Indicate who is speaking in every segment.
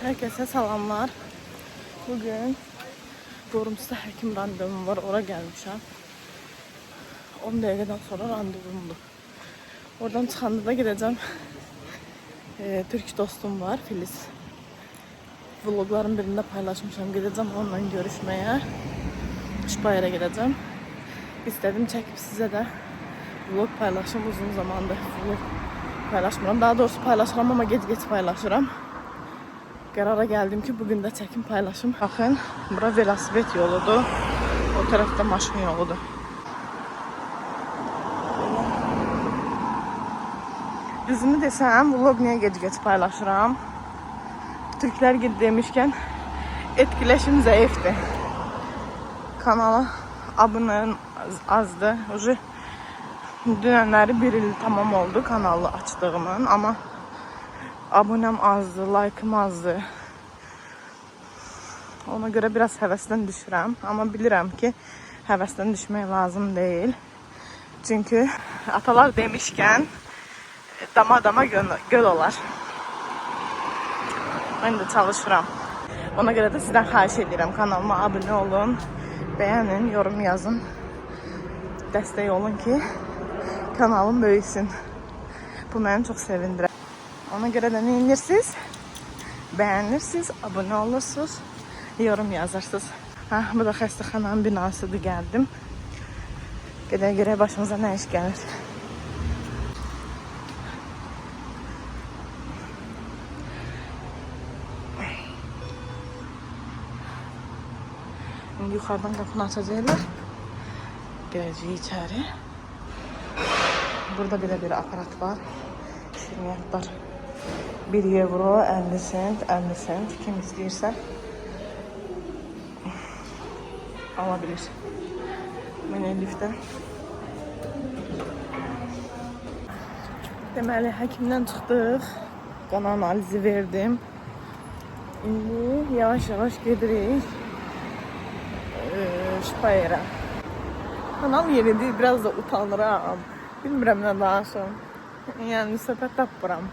Speaker 1: Herkese salamlar. Bugün Qorumsuzda həkim randevum var, ora gəlmişəm. 10 dəqiqədən sonra randevumdur. Oradan çıxanda da gedəcəm. Türk dostum var, Filiz. Vlogların birində paylaşmışam, gedəcəm onunla görüşməyə. Şpayerə gedəcəm. İstədim çəkib sizə də vlog paylaşım, uzun zamandır vlog paylaşmıram. Daha doğrusu paylaşıram ama gec-gec paylaşıram. Qərara gəldim ki, bugün də çəkim paylaşım. Baxın, bura velosiped yoludur. O tərəfdə maşın yoludur. Düzünü desəm, vlog niyə gec-gec paylaşıram? Türklər demişkən, etkiləşim zəifdir. Kanala abunəm azdır. Dünənləri 1 il tamam oldu kanalı açdığımın, amma abunəm azdı, like'ım azdı. Ona görə biraz həvəsdən düşürəm. Amma bilirəm ki, həvəsdən düşmək lazım deyil. Çünki atalar demişkən, dama göl olar. Mən də çalışıram. Ona görə də sizdən xahiş edirəm. Kanalıma abunə olun, bəyənin, yorum yazın. Dəstək olun ki, kanalım böyüsün. Bu məni çox sevindirər. Ona görə də nə edirsiniz? Bəyənirsiniz, abunə olursunuz, yorum yazırsınız. Bu da xəstəxananın binasıdır, gəldim. Gedək başımıza nə iş gəlir. Yuxarıdan qapını açacaqlar. Girəcəyik içəri. Burada belə bir aparat var. Şirniyyatlar 1 euro, 50 sent, 50 sent. Kim istəyirsə ala bilir. Mən Elifdə. Deməli, həkimdən çıxdıq. Qan analizi verdim. İndi yavaş-yavaş gedirik Şpayerə. Kanal yeridir, biraz da utanıram. Bilmirəm nə danışım. Yəni söhbət tapmıram.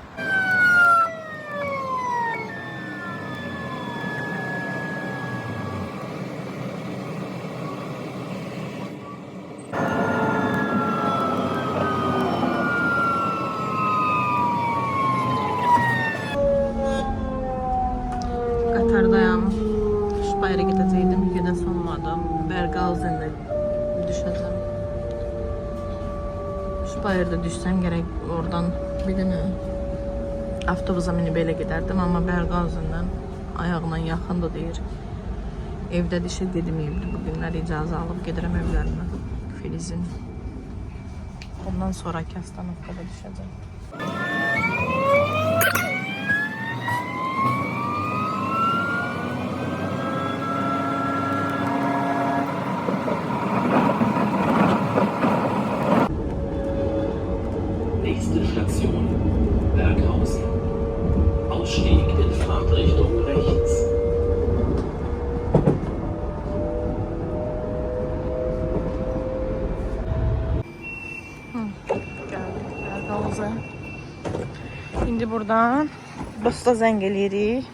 Speaker 1: Qatardayam. Şpayerə gedəcəkdim, gedə sanmadım. Bergazen'də düşəcəm. Şpayerdə düşsəm gərək oradan bir dənə avtobusa minib elə gedərdim, amma Bergazen'dən ayağına yaxındır deyir. Evdə dişə gedməyibdi. Bu günlər icazə alıb gedirəm evlərimə. Filizin. Ondan sonraki Astanovkada düşəcəm.
Speaker 2: Nächste Station, Berghausen. Ausstieg in Fahrtrichtung rechts.
Speaker 1: Geldik Berghausen. Şimdi buradan dosta zəng eləyirik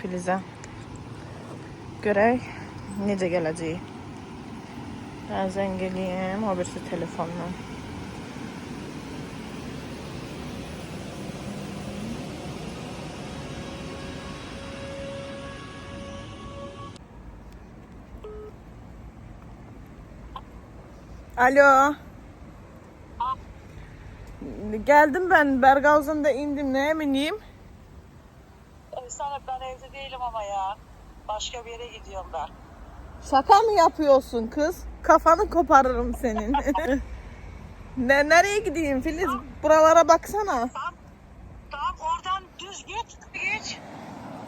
Speaker 1: Filizə. Görək necə gələcəyik. Mən zəng eləyim, o birisi telefonla. Alo. Geldim ben. Berghausen'da indim. Neye bineyim?
Speaker 3: Sana ben evde değilim ama ya. Başka bir yere gidiyorum ben.
Speaker 1: Şaka mı yapıyorsun kız? Kafanı koparırım senin. Nereye gideyim Filiz? Buralara baksana.
Speaker 3: Tamam oradan düz geç.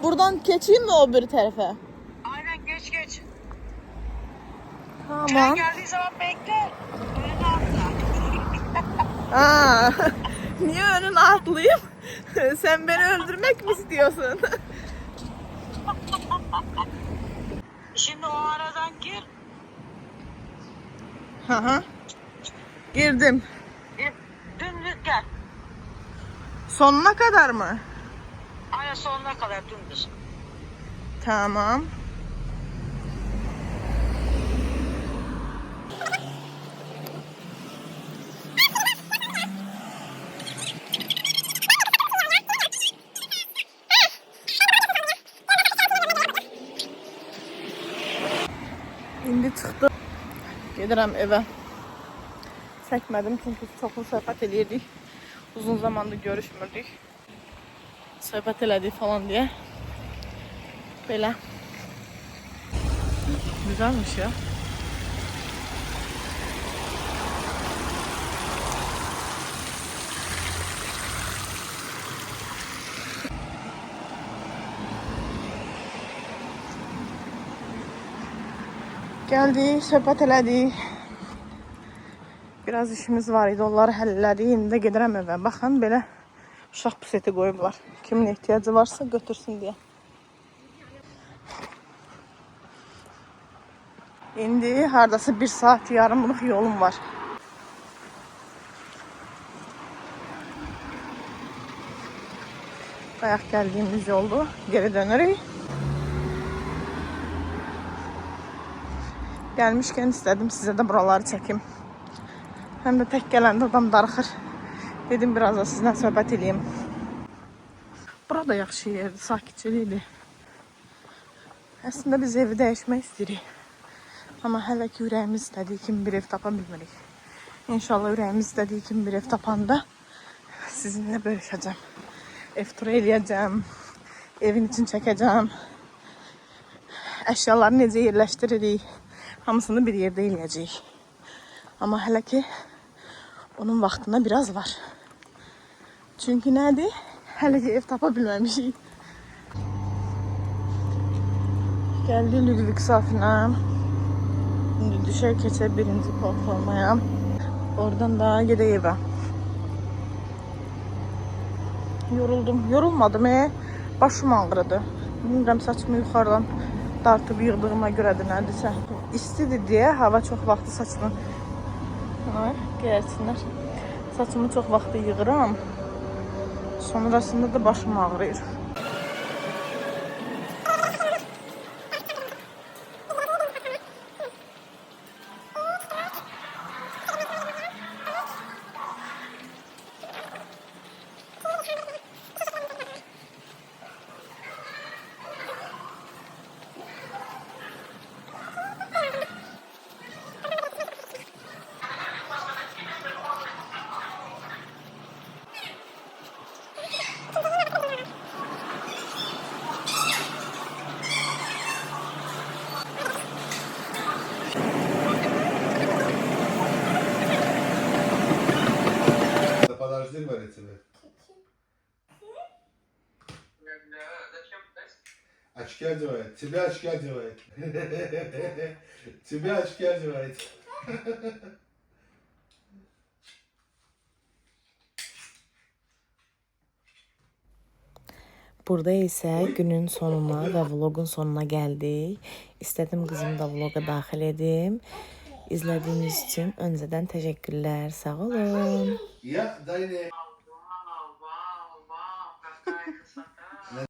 Speaker 1: Buradan geçeyim mi o bir tarafa?
Speaker 3: Aynen geç.
Speaker 1: Tamam.
Speaker 3: Tren geldiği zaman bekle. Önüne atla.
Speaker 1: Niye önüne atlayayım? Sen beni öldürmek mi istiyorsun?
Speaker 3: Şimdi o aradan gir.
Speaker 1: Hı. Girdim.
Speaker 3: Dümdüz gel.
Speaker 1: Sonuna kadar mı?
Speaker 3: Ayın sonuna kadar dümdüz.
Speaker 1: Tamam. İndi çıxdı. Gedirəm evə. Çəkmədim çünki çoxlu söhbət eləyirdik. Uzun zamandır görüşmürdük. Söhbət elədik falan deyə. Belə. Güzelmiş ya. Geldik, söhbət elədik. Biraz işimiz var idi, onları həll elədik. İndi də gedirəm evə. Baxın, belə uşaq puseti qoyublar. Kimin ehtiyacı varsa götürsün deyə. İndi hardası 1 saat yarımlıq yolum var. Bayaq gəldiyimiz yoldu. Geri dönürük. Gəlmişkən istedim size de buraları çekim. Hem de tek gələndə adam darıxır. Dedim biraz da sizinle söhbət edeyim. Burada yaxşı yerdir, sakitçilikdir. Əslində biz evi dəyişmək istəyirik. Amma hələ ki ürəyimiz istədiyi kimi bir ev tapa bilmirik. İnşallah ürəyimiz istədiyi kimi bir ev tapanda sizinle bölüşəcəm. Ev turu eləyəcəm. Evin için çəkəcəm. Əşyaları necə yerləşdiririk. Hamısını bir yerde eləyəcəyik. Amma hələ ki onun vaxtına biraz var. Çünki nədir? Hələ ki ev tapa bilməmişik. Gəldi Ludwig Safinə. İndi düşər keçər 1-ci platformaya. Oradan da gedək evə. Yoruldum. Yorulmadım. Başım ağrıdı. Bilmirəm, saçımı yuxarıdan dartıb yığdığıma görədir nədirsə. İstidir deyə hava çox vaxtı saçımı geyərsinlər. Saçımı çox vaxtı yığıram. Sonrasında da başım ağrıyır.
Speaker 4: Подожди, говорит тебе. Очки одевает. Тебя очки одевает. Тебя очки одевает.
Speaker 5: Burada isə günün sonuna və vlogun sonuna gəldik. İstədim qızımı da vloga daxil edim. İzlədiyiniz üçün öncədən təşəkkürlər. Sağ olun.
Speaker 4: Я, дай мне.
Speaker 3: Вау, какая красота.